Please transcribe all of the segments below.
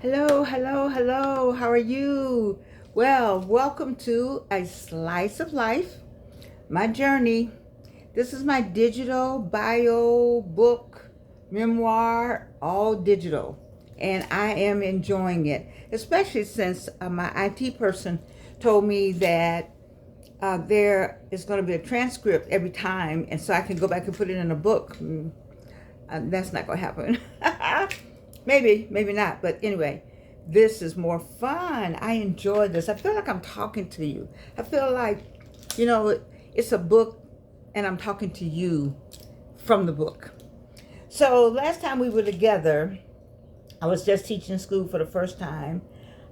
Hello, hello, hello. How are you? Well, welcome to A Slice of Life, my journey. This is my digital bio book, memoir, all digital. And I am enjoying it, especially since my IT person told me that there is going to be a transcript every time, and so I can go back and put it in a book. That's not going to happen. Maybe, maybe not. But anyway, this is more fun. I enjoy this. I feel like I'm talking to you. I feel like, it's a book and I'm talking to you from the book. So last time we were together, I was just teaching school for the first time.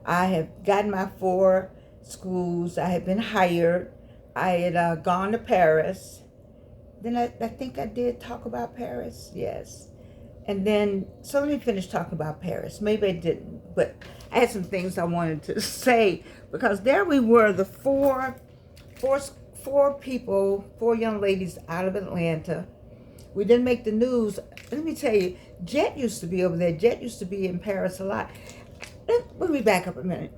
I have gotten my 4 schools. I had been hired. I had gone to Paris. Then I think I did talk about Paris. Yes. And then, so let me finish talking about Paris. Maybe I didn't, but I had some things I wanted to say because there we were, the four people, 4 young ladies out of Atlanta. We didn't make the news. Let me tell you, Jet used to be over there. Jet used to be in Paris a lot. Let me back up a minute.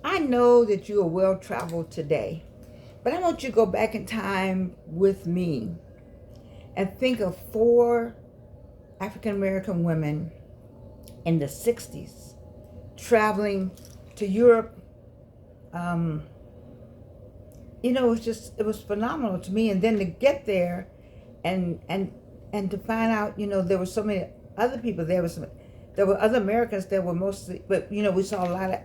I know that you are well-traveled today, but I want you to go back in time with me and think of 4 African-American women in the 60s traveling to Europe. It was phenomenal to me. And then to get there and to find out, there were so many other people. There were other Americans that were mostly, but we saw a lot of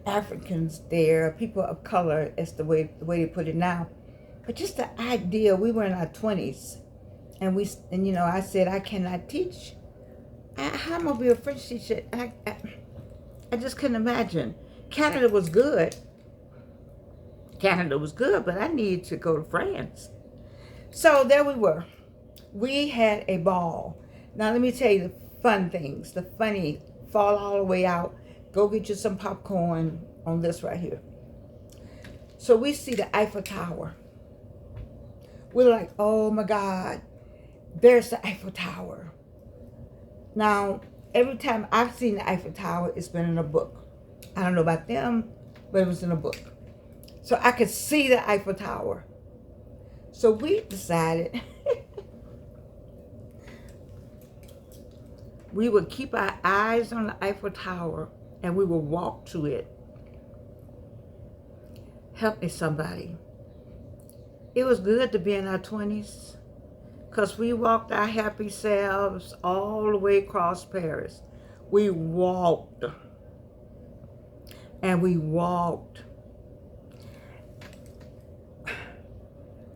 Africans there, people of color, as the way they put it now. But just the idea, we were in our 20s. And I said, I cannot teach. How am I going to be a French teacher? I just couldn't imagine. Canada was good, but I needed to go to France. So there we were. We had a ball. Now let me tell you the fun things, the funny, fall all the way out. Go get you some popcorn on this right here. So we see the Eiffel Tower. We're like, oh my God. There's the Eiffel Tower. Now, every time I've seen the Eiffel Tower, it's been in a book. I don't know about them, but it was in a book. So I could see the Eiffel Tower. So we decided we would keep our eyes on the Eiffel Tower and we would walk to it. Help me, somebody. It was good to be in our 20s. Because we walked our happy selves all the way across Paris. We walked. And we walked.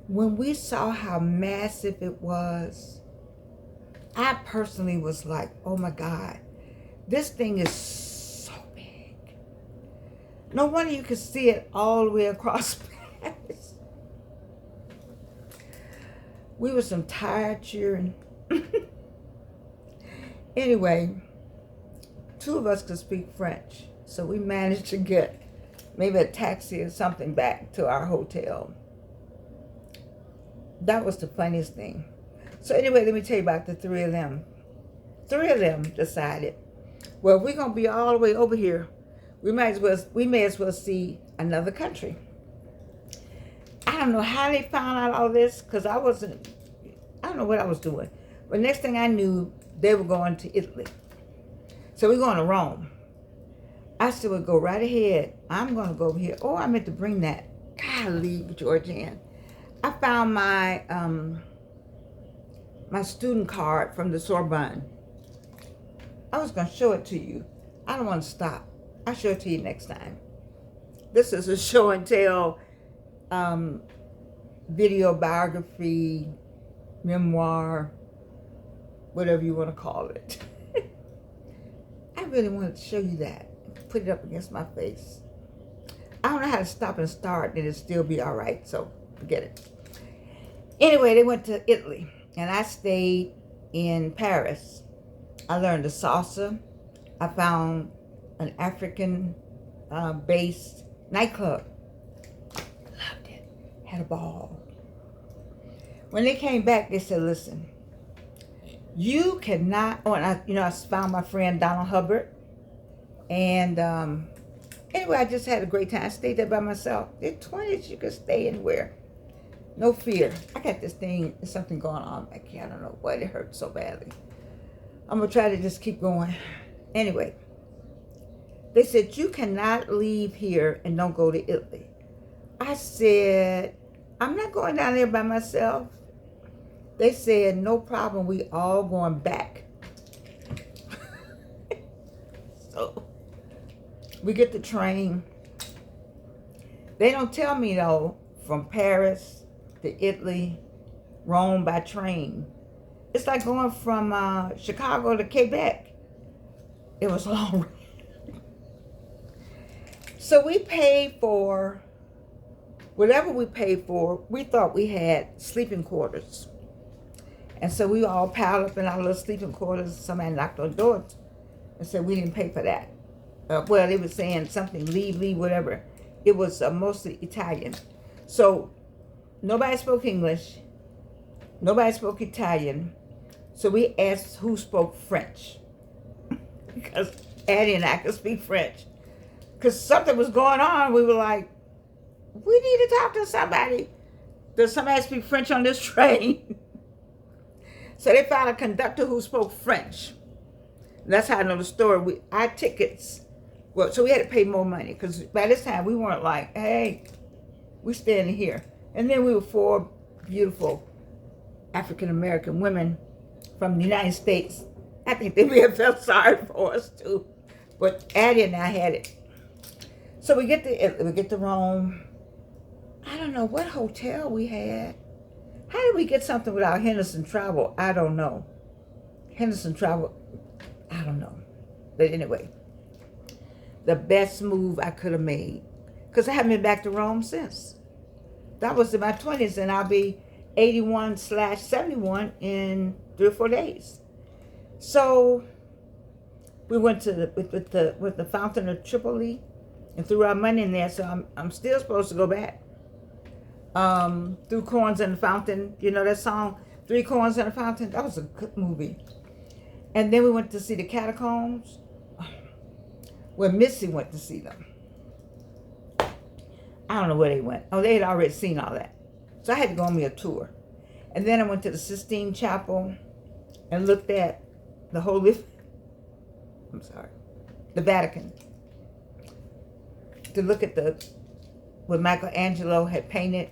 When we saw how massive it was, I personally was like, oh my God, this thing is so big. No wonder you could see it all the way across Paris. We were some tired cheering. Anyway, 2 of us could speak French. So we managed to get maybe a taxi or something back to our hotel. That was the funniest thing. So anyway, let me tell you about the 3 of them. 3 of them decided, well, if we're going to be all the way over here, we may as well see another country. I don't know how they found out all this because I don't know what I was doing. But next thing I knew, they were going to Italy. So we're going to Rome. I said, well, go right ahead. I'm going to go over here. Oh, I meant to bring that. Golly, Georgianne. I found my my student card from the Sorbonne. I was going to show it to you. I don't want to stop. I'll show it to you next time. This is a show and tell video biography, memoir, whatever you want to call it. I really wanted to show you that. Put it up against my face. I don't know how to stop and start and it'll still be all right, so forget it. Anyway, they went to Italy and I stayed in Paris. I learned the salsa. I found an African based nightclub. Loved it. Had a ball. When they came back, they said, listen, you cannot, I found my friend Donald Hubbard. And anyway, I just had a great time. I stayed there by myself. In 20s, you could stay anywhere. No fear. I got this thing, there's something going on back here. I don't know why it hurts so badly. I'm going to try to just keep going. Anyway, they said, you cannot leave here and don't go to Italy. I said, I'm not going down there by myself. They said, no problem. We all going back. So we get the train. They don't tell me, though, from Paris to Italy, Rome by train. It's like going from Chicago to Quebec. It was long. So we paid for whatever we paid for. We thought we had sleeping quarters. And so we all piled up in our little sleeping quarters. Somebody knocked on the door and said we didn't pay for that. Well, they were saying something, leave, whatever. It was mostly Italian. So nobody spoke English. Nobody spoke Italian. So we asked who spoke French. Because Addie and I could speak French. Because something was going on. We were like, we need to talk to somebody. Does somebody speak French on this train? So they found a conductor who spoke French. And that's how I know the story. Our tickets, well, so we had to pay more money. Because by this time, we weren't like, hey, we standing here. And then we were 4 beautiful African-American women from the United States. I think they may have felt sorry for us too. But Addie and I had it. So we get to Rome. I don't know what hotel we had. How did we get something without Henderson Travel? I don't know. Henderson Travel, I don't know. But anyway, the best move I could have made. Because I haven't been back to Rome since. That was in my 20s, and I'll be 81/71 in 3 or 4 days. So we went to with the Fountain of Tripoli and threw our money in there. So I'm still supposed to go back. Threw coins in the fountain. You know that song, 3 Coins in the Fountain? That was a good movie. And then we went to see the catacombs. Where Missy went to see them. I don't know where they went. Oh, they had already seen all that. So I had to go on me a tour. And then I went to the Sistine Chapel and looked at the the Vatican. To look at what Michelangelo had painted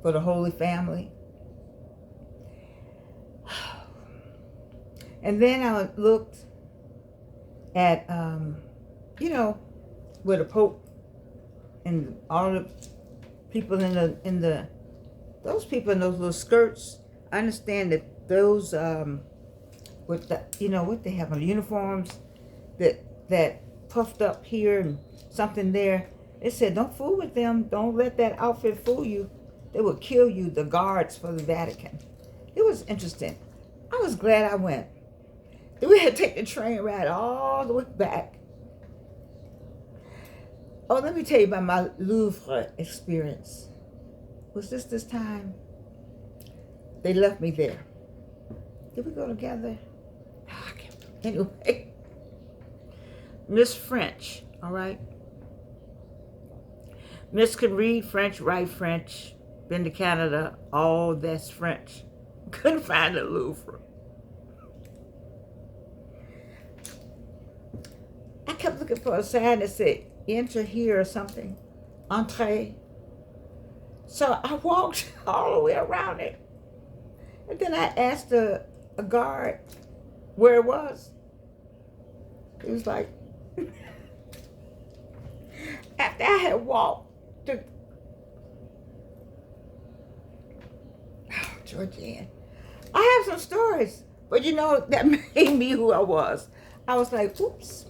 for the Holy Family. And then I looked at, where the Pope and all the people those people in those little skirts. I understand that those, with the, what they have on uniforms, that puffed up here and something there. They said, don't fool with them. Don't let that outfit fool you. They will kill you, the guards for the Vatican. It was interesting. I was glad I went. Then we had to take the train ride all the way back. Oh, let me tell you about my Louvre experience. Was this time? They left me there. Did we go together? Oh, I can't. Anyway. Miss French, all right? Miss could read French, write French, been to Canada, all that's French. Couldn't find the Louvre. I kept looking for a sign that said, enter here or something. Entree. So I walked all the way around it. And then I asked a guard where it was. He was like, after I had walked to, Georgianne, I have some stories, but that made me who I was. I was like, oops.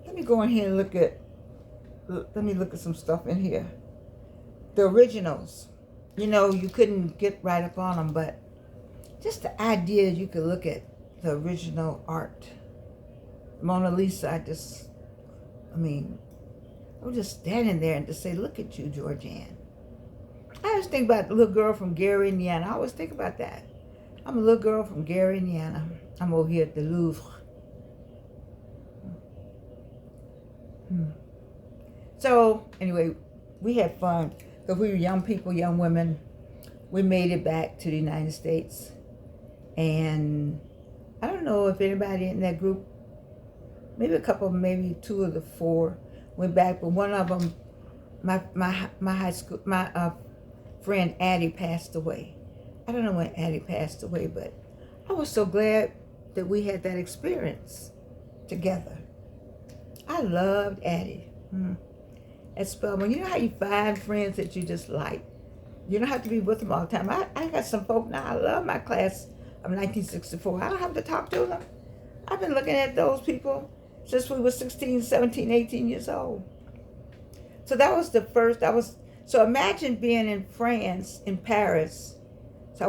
Let me go in here and look at some stuff in here. The originals, you couldn't get right up on them, but just the idea you could look at the original art. Mona Lisa, I was just standing there and to say, look at you, Georgianne. I always think about the little girl from Gary, Indiana. I always think about that. I'm a little girl from Gary, Indiana. I'm over here at the Louvre. So anyway, we had fun because we were young people, young women. We made it back to the United States, and I don't know if anybody in that group, maybe a couple, maybe two of the four went back, but one of them, my high school, my friend Addie passed away. I don't know when Addie passed away, but I was so glad that we had that experience together. I loved Addie. At Spelman, you know how you find friends that you just like? You don't have to be with them all the time. I got some folk now, I love my class of 1964. I don't have to talk to them. I've been looking at those people since we were 16, 17, 18 years old. So that was the first, so imagine being in France, in Paris. So I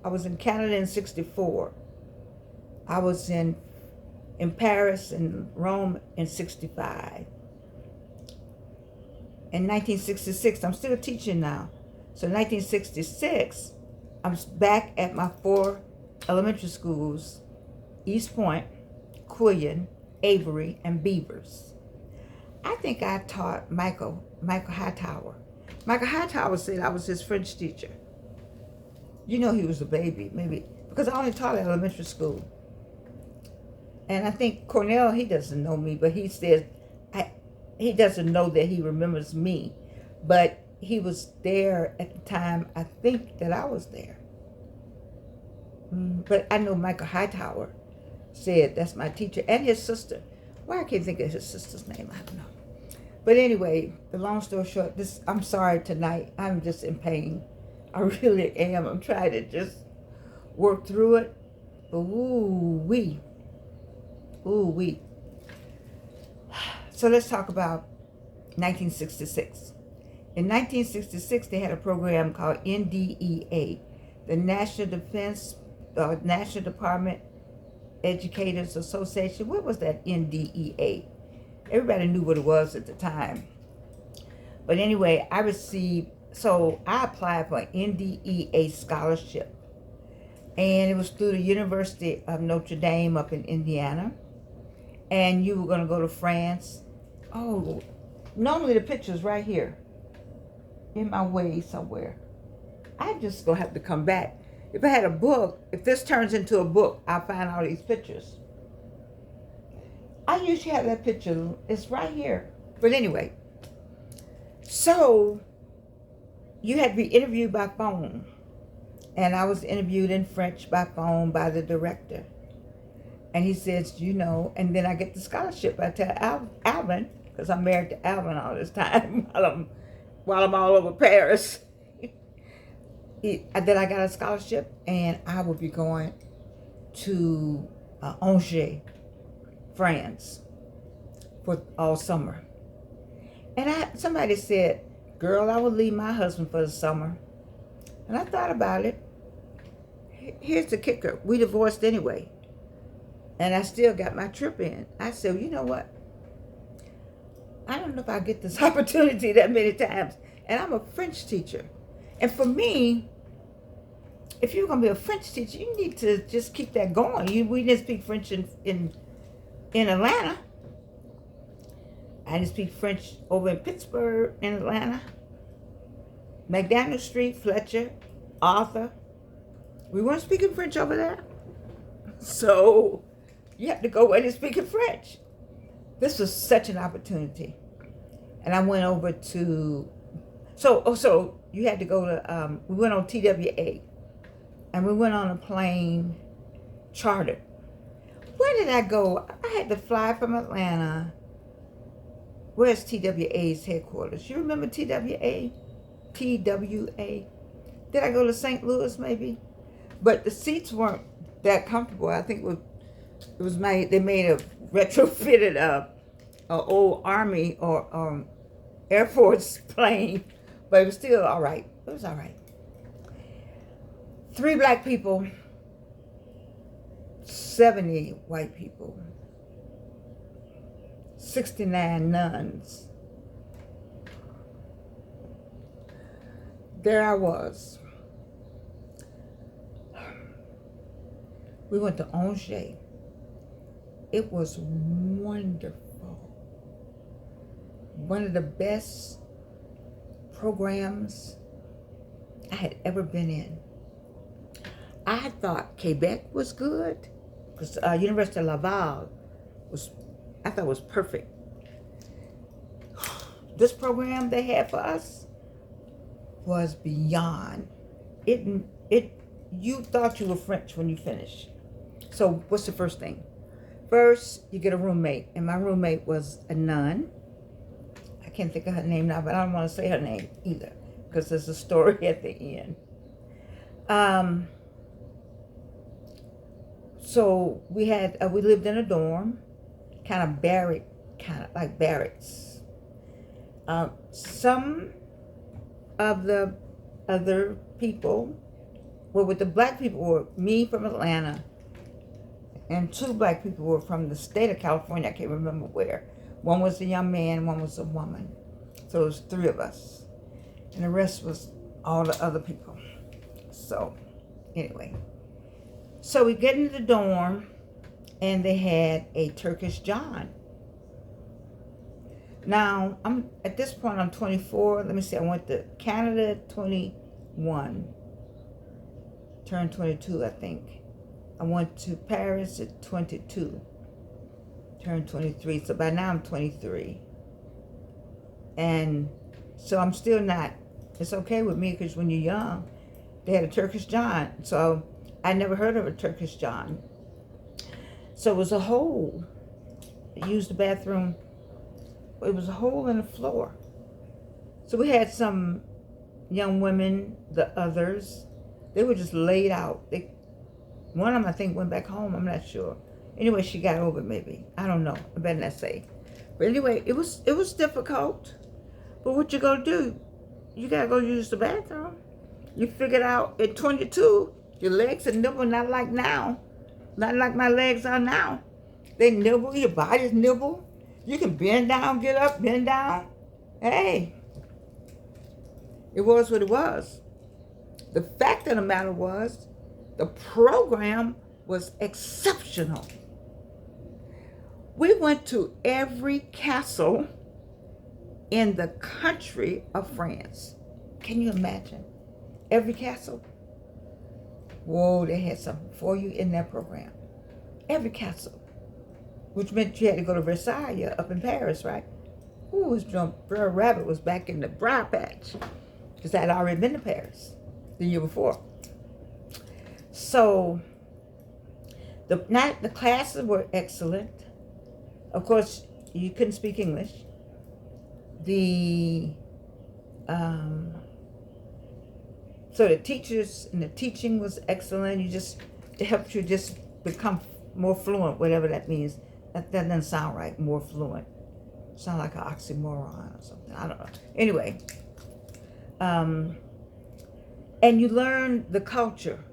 was in Canada in 64. I was in Paris and Rome in 65. In 1966, I'm still teaching now. So in 1966, I'm back at my 4 elementary schools, East Point, Quillian, Avery, and Beavers. I think I taught Michael Hightower. Michael Hightower said I was his French teacher. You know he was a baby, maybe, because I only taught at elementary school. And I think Cornell, he doesn't know me, but he says, he doesn't know that he remembers me, but he was there at the time, I think, that I was there. But I know Michael Hightower said that's my teacher, and his sister. Why I can't think of his sister's name, I don't know. But anyway, the long story short, I'm sorry tonight. I'm just in pain. I really am. I'm trying to just work through it. But ooh-wee. So let's talk about 1966. In 1966, they had a program called NDEA, the National Department Educators Association. What was that NDEA? Everybody knew what it was at the time. But anyway, I applied for an NDEA scholarship. And it was through the University of Notre Dame up in Indiana. And you were going to go to France. Oh, normally the picture's right here in my way somewhere. I just going to have to come back. If I had a book, if this turns into a book, I'll find all these pictures. I usually have that picture. It's right here. But anyway, so you had to be interviewed by phone. And I was interviewed in French by phone by the director. And he says, and then I get the scholarship. I tell Alvin, because I'm married to Alvin all this time while I'm all over Paris. That I got a scholarship, and I will be going to Angers, France, for all summer. And somebody said, girl, I would leave my husband for the summer. And I thought about it. Here's the kicker. We divorced anyway. And I still got my trip in. I said, you know what? I don't know if I get this opportunity that many times. And I'm a French teacher. And for me, if you're going to be a French teacher, you need to just keep that going. We didn't speak French in Atlanta. I didn't speak French over in Pittsburgh, in Atlanta. McDaniel Street, Fletcher, Arthur. We weren't speaking French over there. So you have to go in and speak in French. This was such an opportunity. And I went over to, so you had to go to, we went on TWA. And we went on a plane chartered. Where did I go? I had to fly from Atlanta. Where's TWA's headquarters? You remember TWA? TWA? Did I go to St. Louis maybe? But the seats weren't that comfortable. I think they made a retrofitted old Army or Air Force plane, but it was still all right. It was all right. 3 black people, 70 white people, 69 nuns. There I was. We went to Angers. It was wonderful. one of the best programs I had ever been in. I thought Quebec was good because University of Laval I thought was perfect. This program they had for us was beyond. You thought you were French when you finished. So what's the first thing? First, you get a roommate, and my roommate was a nun. I can't think of her name now, but I don't want to say her name either because there's a story at the end. So we lived in a dorm, kind of like barracks. Some of the other people with the black people were me from Atlanta, and 2 black people were from the state of California. I can't remember where. One was a young man, one was a woman. So it was 3 of us. And the rest was all the other people. So, anyway. So we get into the dorm, and they had a Turkish John. Now, at this point, I'm 24. Let me see, I went to Canada at 21. Turned 22, I think. I went to Paris at 22. Turned 23. So by now I'm 23. And so I'm still not, it's okay with me because when you're young, they had a Turkish John. So I never heard of a Turkish John. So it was a hole. I used the bathroom. It was a hole in the floor. So we had some young women, the others, they were just laid out. One of them, I think, went back home. I'm not sure. Anyway, she got over it, maybe. I don't know. I better not say. But anyway, it was difficult. But what you gonna do? You gotta go use the bathroom. You figured out at 22, your legs are nibble, not like now. Not like my legs are now. They nibble, your body's nibble. You can bend down, get up, bend down. Hey, it was what it was. The fact of the matter was, the program was exceptional. We went to every castle in the country of France. Can you imagine? Every castle. Whoa, they had something for you in that program. Every castle. Which meant you had to go to Versailles up in Paris, right? Ooh, Brer Rabbit was back in the Briar Patch. Because I had already been to Paris the year before. So, the classes were excellent. Of course, you couldn't speak English. So the teachers and the teaching was excellent. It helped you just become more fluent, whatever that means. That doesn't sound right, more fluent. Sound like an oxymoron or something. I don't know. Anyway, and you learn the culture.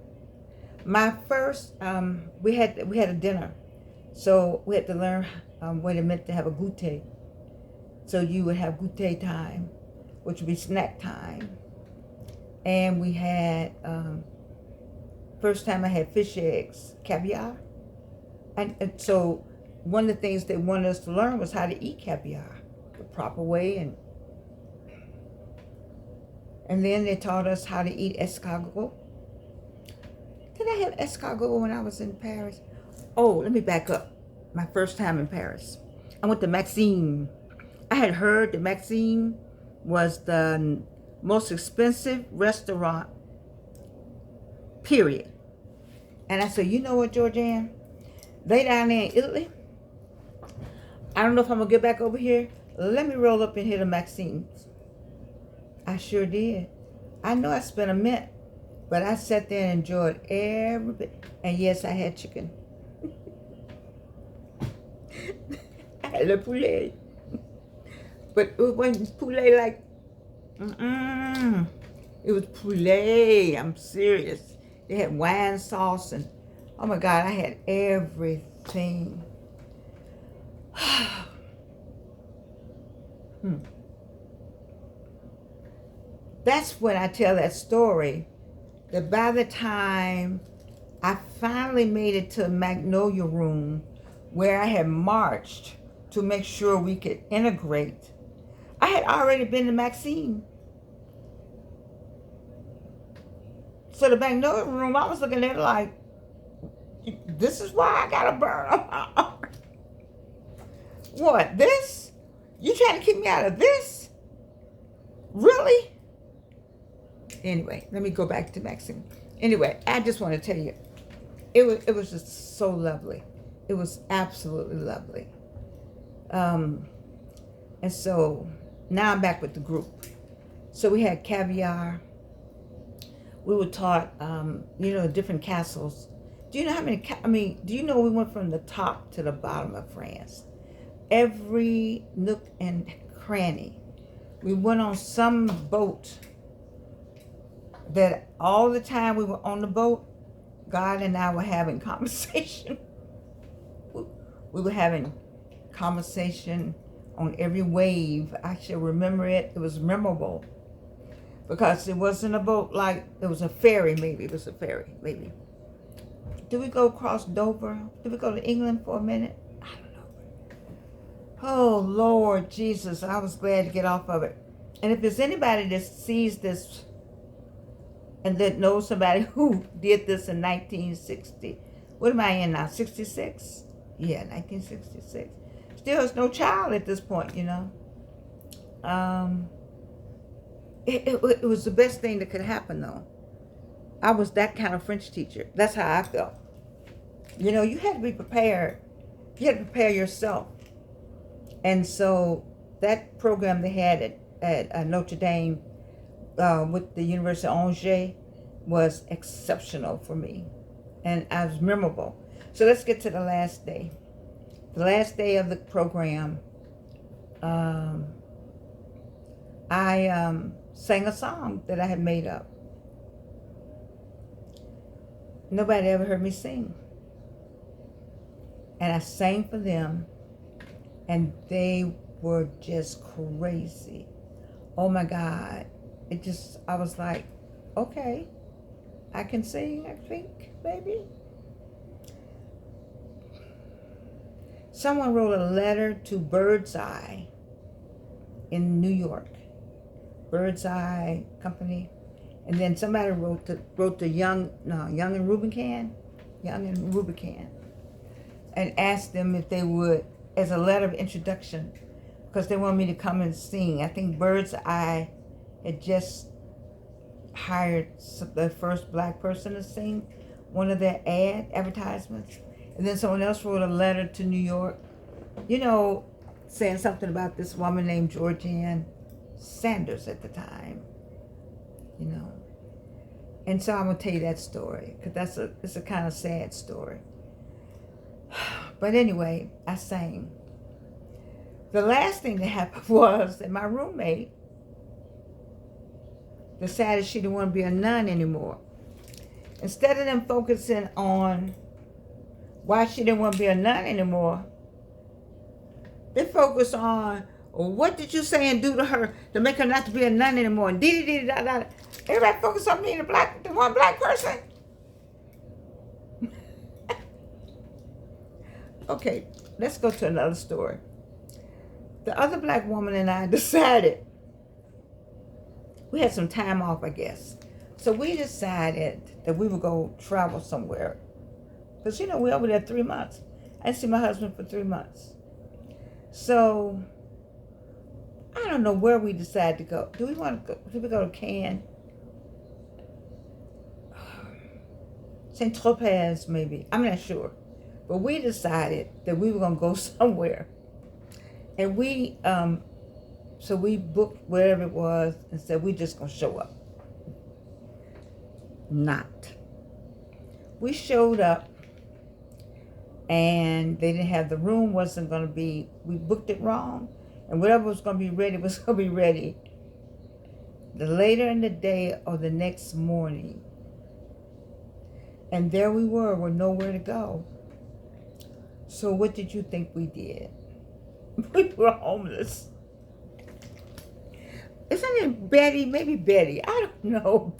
My first, we had a dinner, so we had to learn what it meant to have a goûter. So you would have goûter time, which would be snack time. And we had, first time I had fish eggs, caviar. And so one of the things they wanted us to learn was how to eat caviar the proper way. And then they taught us how to eat escargot. Did I have escargot when I was in Paris? Oh, let me back up. My first time in Paris. I went to Maxime. I had heard that Maxime was the most expensive restaurant, period. And I said, you know what, Georgianne? They down there in Italy. I don't know if I'm going to get back over here. Let me roll up in here to Maxime's. I sure did. I know I spent a mint, but I sat there and enjoyed every bit. And yes, I had chicken. I had a poulet. But it wasn't poulet like, it was poulet. I'm serious. They had wine sauce and, oh my God, I had everything. That's when I tell that story, that by the time I finally made it to Magnolia Room, where I had marched to make sure we could integrate, had already been to Maxine. So the Magnolia room, I was looking at it like, this is why I gotta burn up. What, this? You trying to keep me out of this? Really? Anyway, let me go back to Maxine. Anyway, I just want to tell you, it was just so lovely. It was absolutely lovely. And so now I'm back with the group. So we had caviar. We were taught, different castles. Do you know how many, do you know we went from the top to the bottom of France? Every nook and cranny. We went on some boat that all the time we were on the boat, God and I were having conversation. We were having conversation on every wave. I shall remember it. It was memorable. Because it wasn't a boat like, it was a ferry maybe. It was a ferry, maybe. Did we go across Dover? Did we go to England for a minute? I don't know. Oh, Lord Jesus, I was glad to get off of it. And if there's anybody that sees this and that knows somebody who did this in 1960, what am I in now, 66? Yeah, 1966. Still, it's no child at this point, you know. It was the best thing that could happen, though. I was that kind of French teacher. That's how I felt. You know, you had to be prepared. You had to prepare yourself. And so that program they had at Notre Dame with the University of Angers was exceptional for me. And I was memorable. So let's get to the last day. The last day of the program, I sang a song that I had made up. Nobody ever heard me sing. And I sang for them, and they were just crazy. Oh my God. I was like, okay, I can sing, I think, maybe. Someone wrote a letter to Birdseye in New York. Birdseye Company. And then somebody wrote the Young and Rubicam, and asked them if they would, as a letter of introduction, because they wanted me to come and sing. I think Birdseye had just hired the first black person to sing one of their advertisements. And then someone else wrote a letter to New York, saying something about this woman named Georgianne Sanders at the time, And so I'm going to tell you that story, because it's a kind of sad story. But anyway, I sang. The last thing that happened was that my roommate decided she didn't want to be a nun anymore. Instead of them focusing on why she didn't want to be a nun anymore, they focused on, what did you say and do to her to make her not to be a nun anymore? And da-da-da-da-da. Everybody focused on me, the one black person. Okay, let's go to another story. The other black woman and I decided, we had some time off, I guess. So we decided that we would go travel somewhere. Because, we were over there 3 months. I didn't see my husband for 3 months. So, I don't know where we decided to go. Did we go to Cannes? St. Tropez, maybe. I'm not sure. But we decided that we were going to go somewhere. And so we booked wherever it was and said, we're just going to show up. Not. We showed up, and they didn't have, the room wasn't going to be, we booked it wrong, and whatever was going to be ready was going to be ready later in the day or the next morning. And there we were with nowhere to go. So what did you think we did? We were homeless. Isn't it Betty? Maybe Betty. I don't know.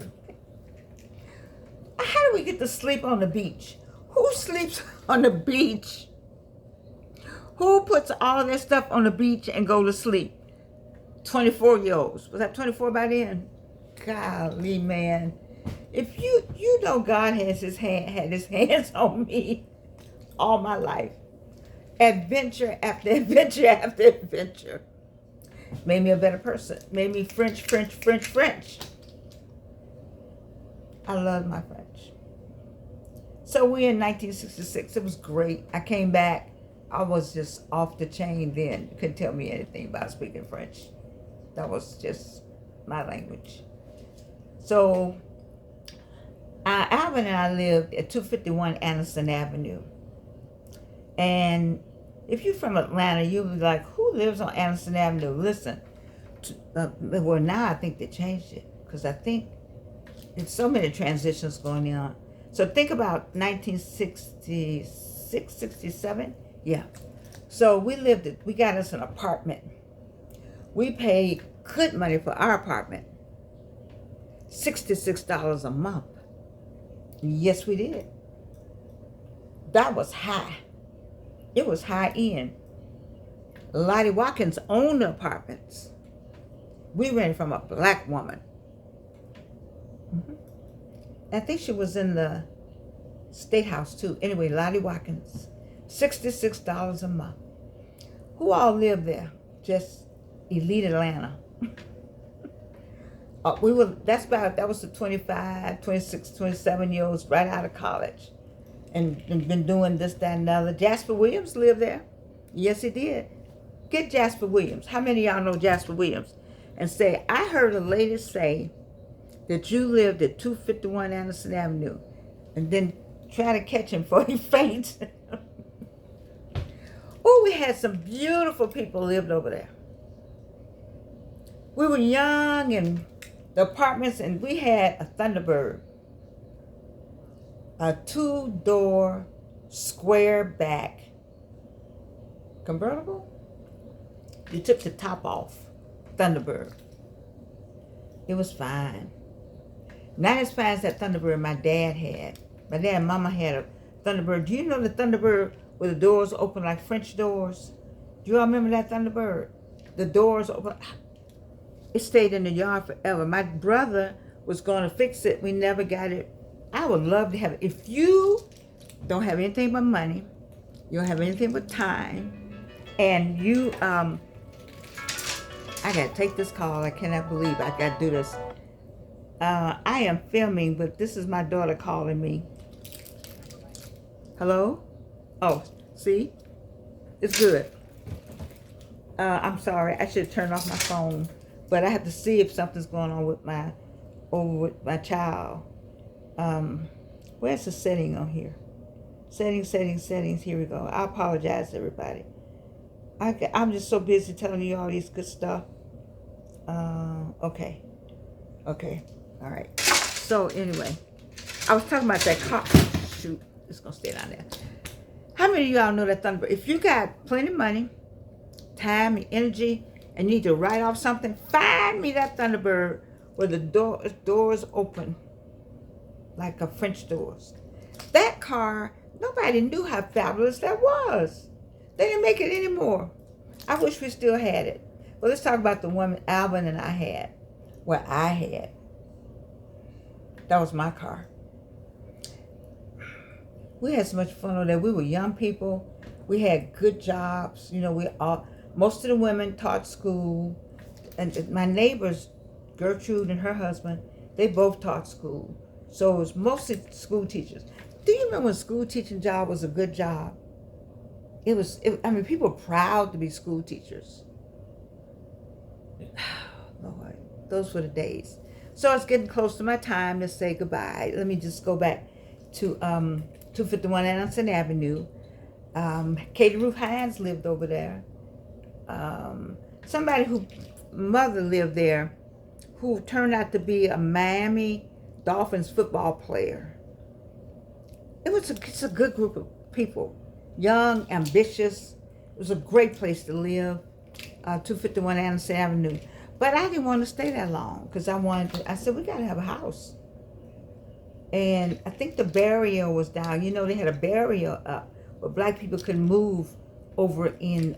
How do we get to sleep on the beach? Who sleeps on the beach? Who puts all their stuff on the beach and go to sleep? 24-year-olds. Was I 24 by then? Golly, man. If you know God has had his hands on me all my life. Adventure after adventure after adventure. Made me a better person. Made me French. I love my French. So we in 1966. It was great. I came back. I was just off the chain then. You couldn't tell me anything about speaking French. That was just my language. So Alvin and I lived at 251 Anderson Avenue. And if you're from Atlanta, you'll be like, who lives on Anderson Avenue? Listen, well, now I think they changed it, because I think there's so many transitions going on. So think about 1966, 67. Yeah. So we got us an apartment. We paid good money for our apartment. $66 a month. Yes, we did. That was high. It was high end. Lottie Watkins owned the apartments. We rented from a black woman. I think she was in the State House too. Anyway, Lottie Watkins. $66 a month. Who all lived there? Just elite Atlanta. That was the 25, 26, 27-year-olds right out of college. And been doing this, that, and another. Jasper Williams lived there. Yes, he did. Get Jasper Williams. How many of y'all know Jasper Williams? And say, I heard a lady say that you lived at 251 Anderson Avenue. And then try to catch him before he faints. Oh, we had some beautiful people lived over there. We were young, and the apartments, and we had a Thunderbird. A 2-door, square back convertible. You took the top off. Thunderbird. It was fine. Not as fine as that Thunderbird my dad had. My dad and mama had a Thunderbird. Do you know the Thunderbird where the doors open like French doors? Do you all remember that Thunderbird? The doors open. It stayed in the yard forever. My brother was going to fix it. We never got it. I would love to have it. If you don't have anything but money, you don't have anything but time, and you, I gotta take this call. I cannot believe I gotta do this. I am filming, but this is my daughter calling me. Hello? Oh, see? It's good. I'm sorry. I should turn off my phone, but I have to see if something's going on with my child. Where's the setting on here? Settings. Here we go. I apologize, everybody. I'm just so busy telling you all these good stuff. Okay. All right. So anyway, I was talking about that car. Shoot, it's gonna stay down there. How many of y'all know that Thunderbird? If you got plenty of money, time, and energy, and need to write off something, find me that Thunderbird where the doors open like a French doors. That car, nobody knew how fabulous that was. They didn't make it anymore. I wish we still had it. Well, let's talk about the one Alvin and I had. Well, I had. That was my car. We had so much fun over there. We were young people. We had good jobs. You know, most of the women taught school. And my neighbors, Gertrude and her husband, they both taught school. So it was mostly school teachers. Do you remember when school teaching job was a good job? People were proud to be school teachers. Lord, those were the days. So it's getting close to my time to say goodbye. Let me just go back to 251 Anderson Avenue. Katie Ruth Hines lived over there. Somebody whose mother lived there, who turned out to be a Miami Dolphins football player. It's a good group of people. Young, ambitious. It was a great place to live. 251 Anderson Avenue. But I didn't want to stay that long because I said, we got to have a house. And I think the barrier was down. You know, they had a barrier up where black people couldn't move over in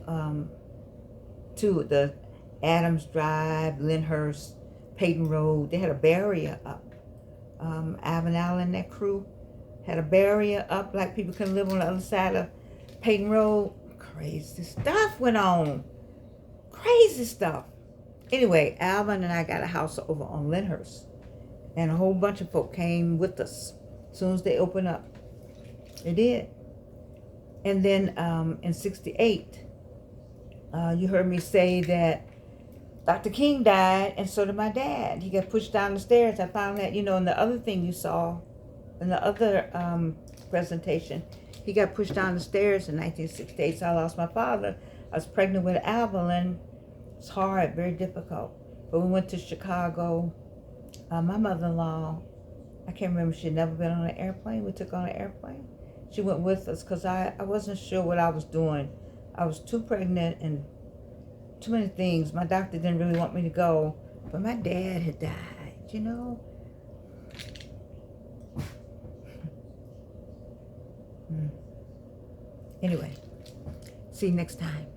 to the Adams Drive, Lyndhurst, Peyton Road. They had a barrier up. Alvin Allen, that crew, had a barrier up like people couldn't live on the other side of Peyton Road. Crazy stuff went on. Crazy stuff. Anyway, Alvin and I got a house over on Lyndhurst. And a whole bunch of folk came with us as soon as they opened up. They did. And then in 68, you heard me say that Dr. King died, and so did my dad. He got pushed down the stairs. I found that, in the other thing you saw, in the other presentation, he got pushed down the stairs in 1968, so I lost my father. I was pregnant with Evelyn. It's hard, very difficult. But we went to Chicago. My mother-in-law, I can't remember, she had never been on an airplane. We took on an airplane. She went with us because I wasn't sure what I was doing. I was too pregnant and too many things. My doctor didn't really want me to go, but my dad had died, Anyway, see you next time.